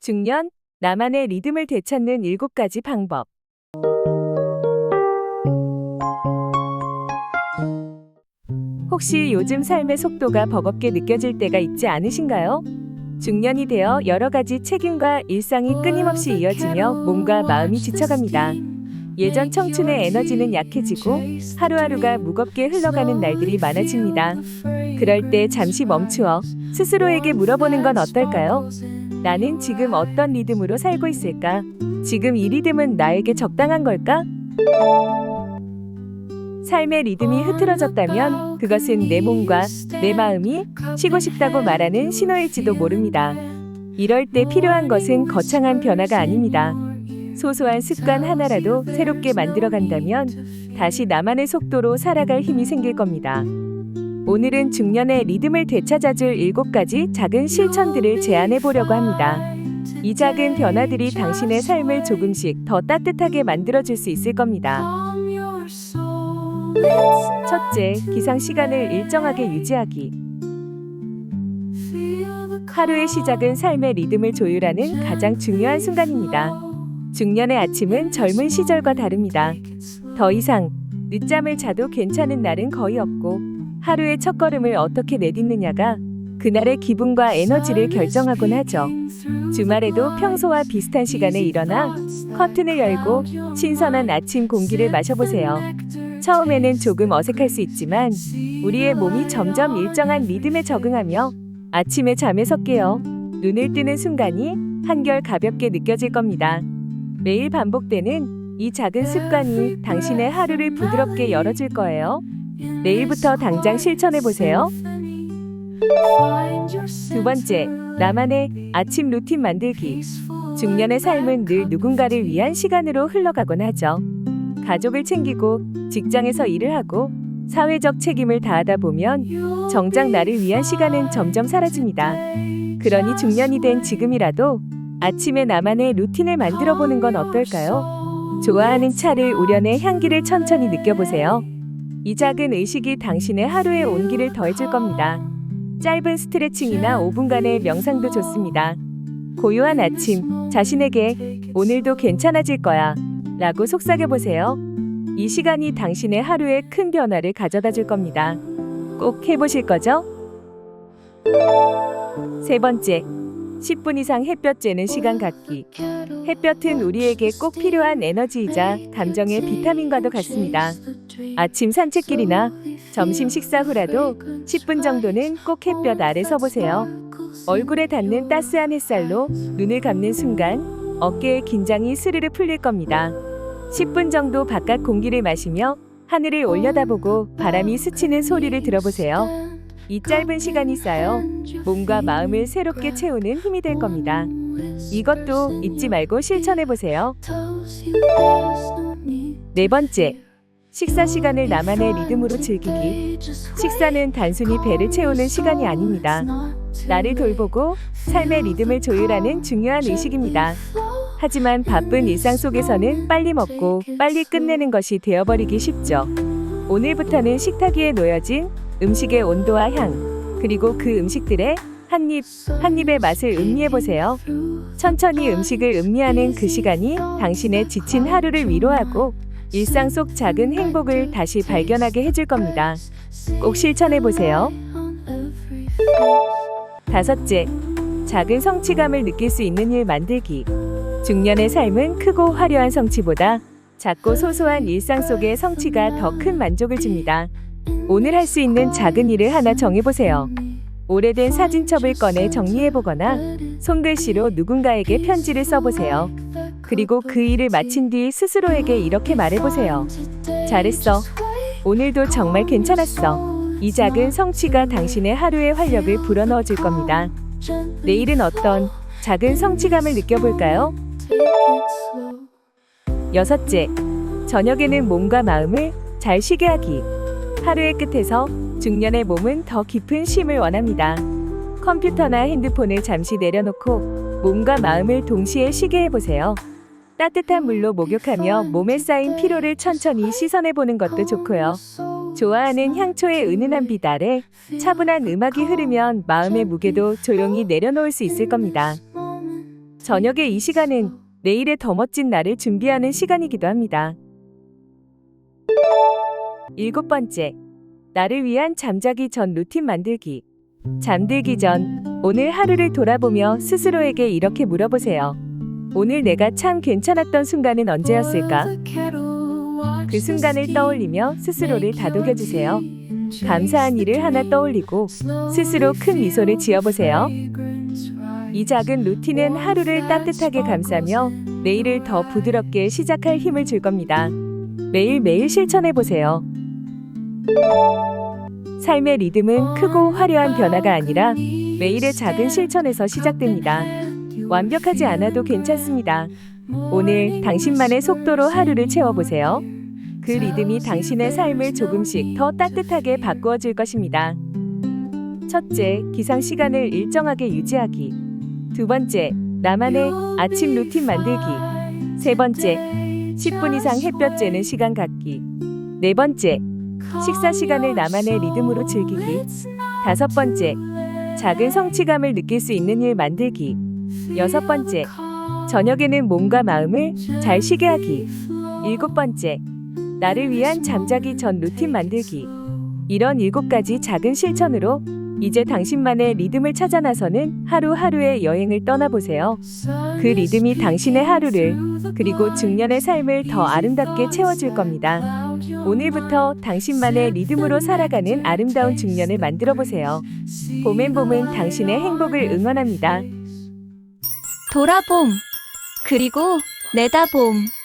중년, 나만의 리듬을 되찾는 7가지 방법. 혹시 요즘 삶의 속도가 버겁게 느껴질 때가 있지 않으신가요? 중년이 되어 여러 가지 책임과 일상이 끊임없이 이어지며 몸과 마음이 지쳐갑니다. 예전 청춘의 에너지는 약해지고 하루하루가 무겁게 흘러가는 날들이 많아집니다. 그럴 때 잠시 멈추어 스스로에게 물어보는 건 어떨까요? 나는 지금 어떤 리듬으로 살고 있을까? 지금 이 리듬은 나에게 적당한 걸까? 삶의 리듬이 흐트러졌다면 그것은 내 몸과 내 마음이 쉬고 싶다고 말하는 신호일지도 모릅니다. 이럴 때 필요한 것은 거창한 변화가 아닙니다. 소소한 습관 하나라도 새롭게 만들어간다면 다시 나만의 속도로 살아갈 힘이 생길 겁니다. 오늘은 중년의 리듬을 되찾아줄 7가지 작은 실천들을 제안해 보려고 합니다. 이 작은 변화들이 당신의 삶을 조금씩 더 따뜻하게 만들어줄 수 있을 겁니다. 첫째, 기상 시간을 일정하게 유지하기. 하루의 시작은 삶의 리듬을 조율하는 가장 중요한 순간입니다. 중년의 아침은 젊은 시절과 다릅니다. 더 이상 늦잠을 자도 괜찮은 날은 거의 없고 하루의 첫걸음을 어떻게 내딛느냐가 그날의 기분과 에너지를 결정하곤 하죠. 주말에도 평소와 비슷한 시간에 일어나 커튼을 열고 신선한 아침 공기를 마셔보세요. 처음에는 조금 어색할 수 있지만 우리의 몸이 점점 일정한 리듬에 적응하며 아침에 잠에서 깨어 눈을 뜨는 순간이 한결 가볍게 느껴질 겁니다. 매일 반복되는 이 작은 습관이 당신의 하루를 부드럽게 열어줄 거예요. 내일부터 당장 실천해보세요. 두 번째, 나만의 아침 루틴 만들기. 중년의 삶은 늘 누군가를 위한 시간으로 흘러가곤 하죠. 가족을 챙기고 직장에서 일을 하고 사회적 책임을 다하다 보면 정작 나를 위한 시간은 점점 사라집니다. 그러니 중년이 된 지금이라도 아침에 나만의 루틴을 만들어 보는 건 어떨까요? 좋아하는 차를 우려내 향기를 천천히 느껴보세요. 이 작은 의식이 당신의 하루의 온기를 더해줄 겁니다. 짧은 스트레칭이나 5분간의 명상도 좋습니다. 고요한 아침, 자신에게 오늘도 괜찮아질 거야 라고 속삭여보세요. 이 시간이 당신의 하루에 큰 변화를 가져다 줄 겁니다. 꼭 해보실 거죠? 세 번째, 10분 이상 햇볕 쬐는 시간 갖기. 햇볕은 우리에게 꼭 필요한 에너지이자 감정의 비타민과도 같습니다. 아침 산책길이나 점심 식사 후라도 10분 정도는 꼭 햇볕 아래 서보세요. 얼굴에 닿는 따스한 햇살로 눈을 감는 순간 어깨의 긴장이 스르르 풀릴 겁니다. 10분 정도 바깥 공기를 마시며 하늘을 올려다보고 바람이 스치는 소리를 들어보세요. 이 짧은 시간이 쌓여 몸과 마음을 새롭게 채우는 힘이 될 겁니다. 이것도 잊지 말고 실천해보세요. 네 번째, 식사 시간을 나만의 리듬으로 즐기기. 식사는 단순히 배를 채우는 시간이 아닙니다. 나를 돌보고 삶의 리듬을 조율하는 중요한 의식입니다. 하지만 바쁜 일상 속에서는 빨리 먹고 빨리 끝내는 것이 되어버리기 쉽죠. 오늘부터는 식탁 위에 놓여진 음식의 온도와 향, 그리고 그 음식들의 한 입의 맛을 음미해보세요. 천천히 음식을 음미하는 그 시간이 당신의 지친 하루를 위로하고 일상 속 작은 행복을 다시 발견하게 해줄 겁니다. 꼭 실천해보세요. 다섯째, 작은 성취감을 느낄 수 있는 일 만들기. 중년의 삶은 크고 화려한 성취보다 작고 소소한 일상 속의 성취가 더 큰 만족을 줍니다. 오늘 할 수 있는 작은 일을 하나 정해보세요. 오래된 사진첩을 꺼내 정리해보거나 손글씨로 누군가에게 편지를 써보세요. 그리고 그 일을 마친 뒤 스스로에게 이렇게 말해보세요. 잘했어. 오늘도 정말 괜찮았어. 이 작은 성취가 당신의 하루의 활력을 불어넣어 줄 겁니다. 내일은 어떤 작은 성취감을 느껴볼까요? 여섯째, 저녁에는 몸과 마음을 잘 쉬게 하기. 하루의 끝에서 중년의 몸은 더 깊은 쉼을 원합니다. 컴퓨터나 핸드폰을 잠시 내려놓고 몸과 마음을 동시에 쉬게 해보세요. 따뜻한 물로 목욕하며 몸에 쌓인 피로를 천천히 씻어내보는 것도 좋고요. 좋아하는 향초의 은은한 빛 아래 차분한 음악이 흐르면 마음의 무게도 조용히 내려놓을 수 있을 겁니다. 저녁의 이 시간은 내일의 더 멋진 날을 준비하는 시간이기도 합니다. 7번째, 나를 위한 잠자기 전 루틴 만들기. 잠들기 전 오늘 하루를 돌아보며 스스로에게 이렇게 물어보세요. 오늘 내가 참 괜찮았던 순간은 언제였을까? 그 순간을 떠올리며 스스로를 다독여주세요. 감사한 일을 하나 떠올리고 스스로 큰 미소를 지어보세요. 이 작은 루틴은 하루를 따뜻하게 감싸며 내일을 더 부드럽게 시작할 힘을 줄 겁니다. 매일매일 실천해보세요. 삶의 리듬은 크고 화려한 변화가 아니라 매일의 작은 실천에서 시작됩니다. 완벽하지 않아도 괜찮습니다. 오늘 당신만의 속도로 하루를 채워보세요. 그 리듬이 당신의 삶을 조금씩 더 따뜻하게 바꾸어 줄 것입니다. 첫째, 기상 시간을 일정하게 유지하기. 두 번째, 나만의 아침 루틴 만들기. 세 번째, 10분 이상 햇볕 쬐는 시간 갖기. 네 번째, 식사 시간을 나만의 리듬으로 즐기기. 다섯 번째, 작은 성취감을 느낄 수 있는 일 만들기. 여섯 번째, 저녁에는 몸과 마음을 잘 쉬게 하기. 일곱 번째, 나를 위한 잠자기 전 루틴 만들기. 이런 7가지 작은 실천으로 이제 당신만의 리듬을 찾아 나서는 하루하루의 여행을 떠나보세요. 그 리듬이 당신의 하루를 그리고 중년의 삶을 더 아름답게 채워줄 겁니다. 오늘부터 당신만의 리듬으로 살아가는 아름다운 중년을 만들어보세요. 봄앤봄은 당신의 행복을 응원합니다. 돌아봄, 그리고 내다봄.